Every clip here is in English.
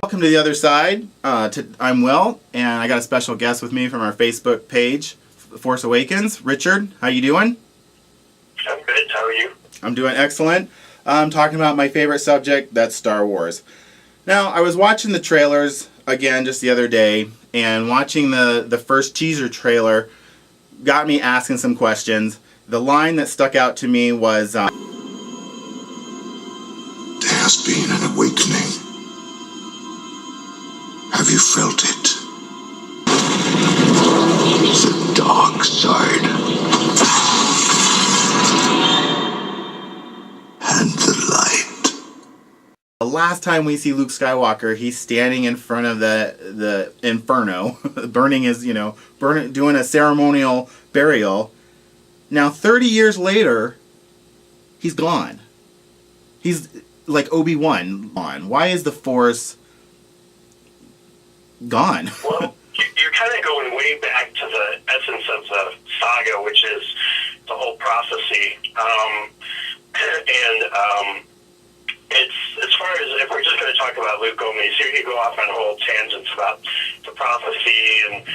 Welcome to the other side. I'm Will, and I got a special guest with me from our Facebook page, Force Awakens. Richard, how you doing? I'm good. How are you? I'm doing excellent. I'm talking about my favorite subject, that's Star Wars. Now, I was watching the trailers again just the other day, and watching the first teaser trailer got me asking some questions. The line that stuck out to me was, There has been an awakening. Have you felt it? The dark side. And the light. the last time we see Luke Skywalker, he's standing in front of the Inferno, burning his, doing a ceremonial burial. Now, 30 years later, he's gone. He's like Obi-Wan gone. Why is the Force gone? Well, you're kind of going way back to the essence of the saga, which is the whole prophecy. It's, as far as, if we're just going to talk about Luke Gomez, here you go off on whole tangents about the prophecy, and,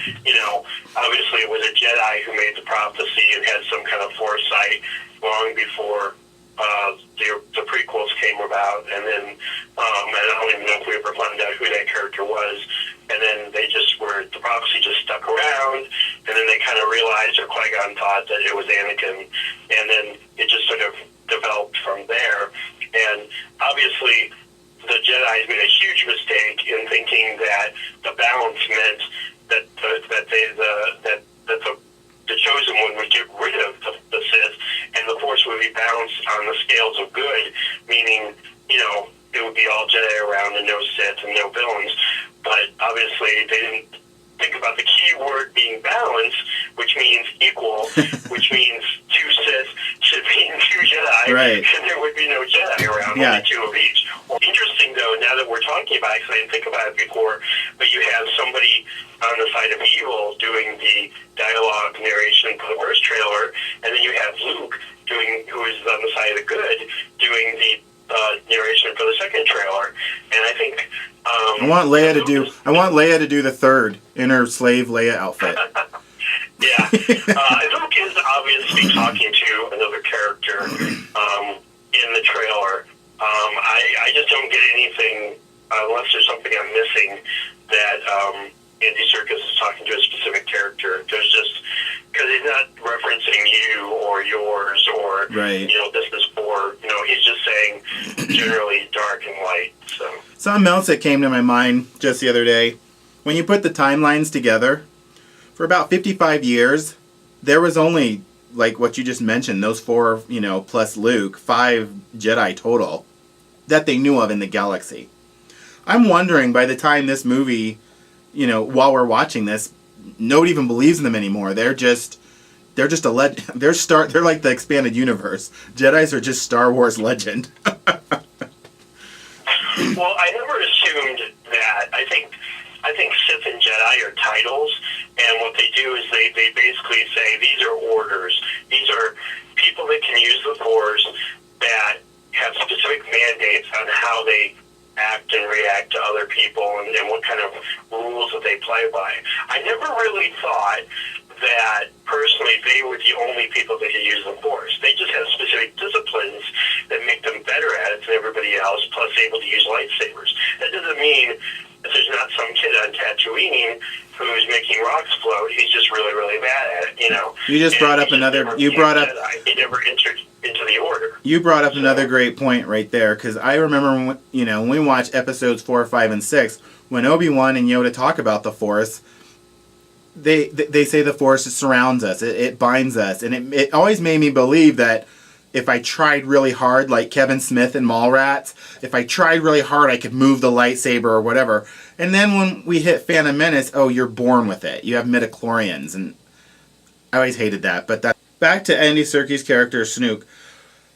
obviously it was a Jedi who made the prophecy and had some kind of foresight long before the prequels came about, and then I don't even know if we ever found out who that character was, and then the prophecy just stuck around, and then they kind of realized, or Qui-Gon thought that it was Anakin, and then it just sort of developed from there. And obviously the Jedi made a huge mistake in thinking that the balance meant that the chosen one would get rid of the Sith, and the Force would be balanced on the scales of good, meaning, it would be all Jedi around and no Sith and no villains. But obviously they didn't think about the key word being balance, which means equal, which means two Sith should be two Jedi, right, and there would be no Jedi around, only two of each. Well, interesting, though, now that we're talking about it, because I didn't think about it before, but you have somebody on the side of evil doing the dialogue narration for the first trailer, and then you have Luke who is on the side of the good, doing the narration for the second trailer. And I think I want Leia to do the third in her slave Leia outfit. Yeah. Luke is obviously talking to another character in the trailer. I just don't get anything, unless there's something I'm missing, that Andy Serkis is talking to a specific character. There's just, because he's not referencing you or yours or, right, this is for, he's just saying generally dark and light. So something else that came to my mind just the other day, when you put the timelines together, for about 55 years, there was only, like what you just mentioned, those four, plus Luke, 5 Jedi total that they knew of in the galaxy. I'm wondering, by the time this movie, while we're watching this, nobody even believes in them anymore. They're just a legend. They're like the expanded universe. Jedis are just Star Wars legend. Well, I never assumed that. I think Sith and Jedi are titles, and what they do is they basically say these are orders. These are people that can use the Force that have specific mandates on how they act and react to other people, and what kind of rules that they play by. I never really thought that, personally, they were the only people that could use the Force. They just have specific disciplines that make them better at it than everybody else, plus able to use lightsabers. That doesn't mean that there's not some kid on Tatooine who's making rocks float. He's just really, really bad at it, You just brought up another... He never entered into the Order. You brought up another great point right there, because I remember, when we watched episodes 4, 5, and 6, when Obi-Wan and Yoda talk about the Force, they say the Force surrounds us, it binds us, and it always made me believe that if I tried really hard, like Kevin Smith in Mallrats, if I tried really hard, I could move the lightsaber or whatever. And then when we hit Phantom Menace, oh, you're born with it. You have midichlorians, and I always hated that. But back to Andy Serkis' character Snoke.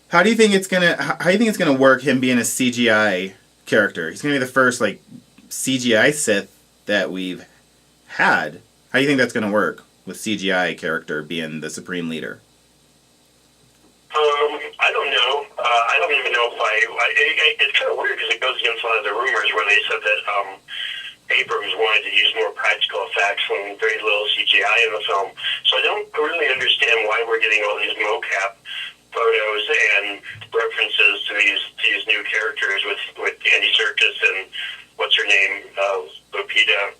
How do you think it's gonna work, him being a CGI character? He's gonna be the first CGI Sith that we've had. How do you think that's gonna work with CGI character being the supreme leader? I don't know. I don't even know if it's kind of weird because it goes against a lot of the rumors where they said that Abrams wanted to use more practical effects and very little CGI in the film. So I don't really understand why we're getting all these mocap photos and references to these new characters with Andy Serkis and what's her name, Lupita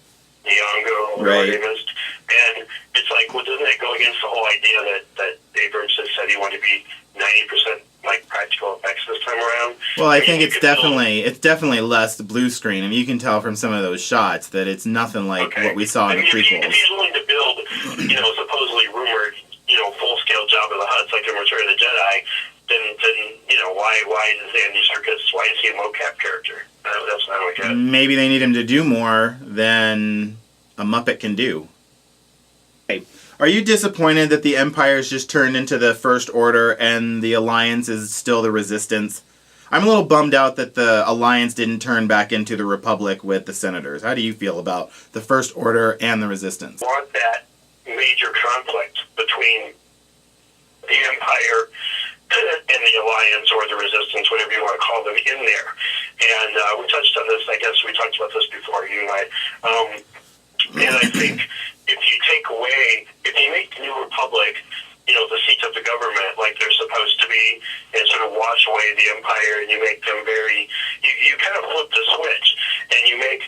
Nyong'o, or right. whatever it is. And it's like, well, doesn't it go against the whole idea that Abrams has said he wanted to be 90% like practical effects this time around? Well, I think it's definitely less blue screen, and you can tell from some of those shots that it's nothing like what we saw in the prequels. If he's willing to build, supposedly rumored, full-scale Jabba the Hutt like in Return of the Jedi, then why is Andy Serkis? Why is he a mocap character? That's what I don't get. Maybe they need him to do more than a Muppet can do. Hey, are you disappointed that the Empire's just turned into the First Order and the Alliance is still the Resistance? I'm a little bummed out that the Alliance didn't turn back into the Republic with the Senators. How do you feel about the First Order and the Resistance? I want that major conflict between the Empire and the Alliance or the Resistance, whatever you want to call them, in there. And we touched on this, I guess we talked about this before, you and I. And I think if you make the New Republic, the seat of the government like they're supposed to be, and sort of wash away the Empire, and you make them you kind of flip the switch, and you make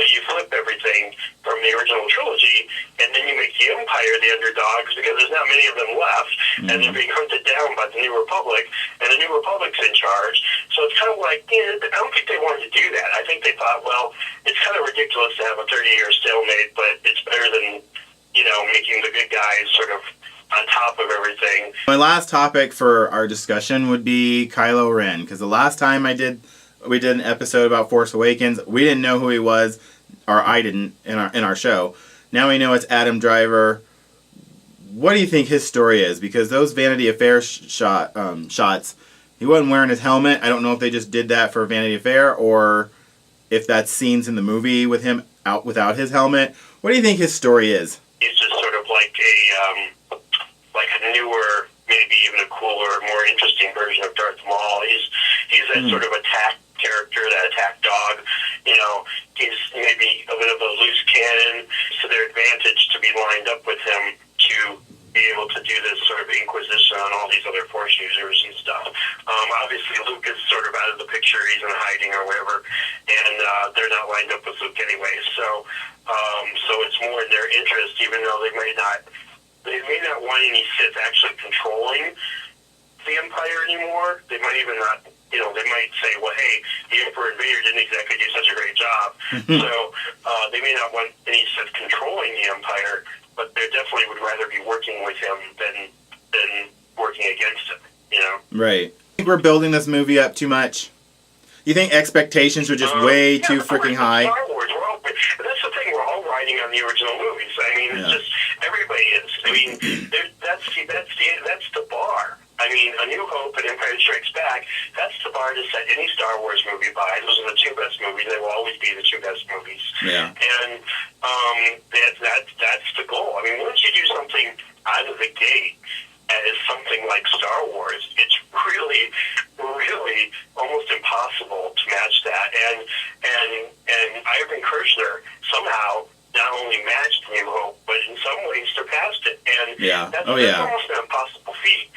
you flip everything from the original trilogy, and then you make the Empire the underdogs because there's not many of them left, and they're being hunted down by the New Republic, and the New Republic's in charge. So it's kind of like, I don't think they wanted to do that. I think they thought, well, it's kind of ridiculous to have a 30-year stalemate, but it's better than making the good guys sort of on top of everything. My last topic for our discussion would be Kylo Ren, because the last time we did an episode about Force Awakens, we didn't know who he was, or I didn't in our show. Now we know it's Adam Driver. What do you think his story is? Because those Vanity Fair shots, he wasn't wearing his helmet. I don't know if they just did that for Vanity Fair, or if that's scenes in the movie with him out without his helmet. What do you think his story is? He's just sort of like a newer, maybe even a cooler, more interesting version of Darth Maul. He's that sort of attack character, that attack dog. He's maybe a bit of a loose cannon, to their advantage to be lined up with him to be able to do this sort of inquisition on all these other Force users and stuff. Obviously, Luke is sort of out of the picture. He's in hiding or whatever, and they're not lined up with Luke anyway. So it's more in their interest, even though they may not want any Sith actually controlling the Empire anymore. They might even not. They might say, well, hey, the Emperor and Vader didn't exactly do such a great job. So they may not want any Sith controlling the Empire, but they definitely would rather be working with him than working against him, Right. I think we're building this movie up too much. You think expectations are just way too freaking high? Star Wars, that's the thing, we're all riding on the original movies. I mean, it's just, everybody is. I mean, that's the bar. I mean, A New Hope and Empire Strikes Back, that's the bar to set any Star Wars movie by. Those are the two best movies. They will always be the two best movies. Yeah. And that's the goal. I mean, once you do something out of the gate as something like Star Wars, it's really, really almost impossible to match that. And Ivan Kershner somehow not only matched New Hope, but in some ways surpassed it. And that's almost an impossible feat.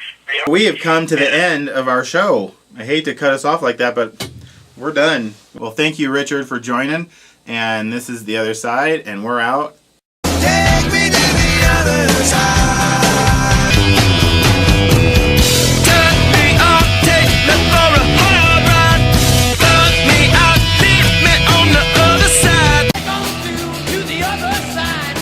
We have come to the end of our show. I hate to cut us off like that, but we're done. Well, thank you, Richard, for joining. And this is The Other Side, and we're out.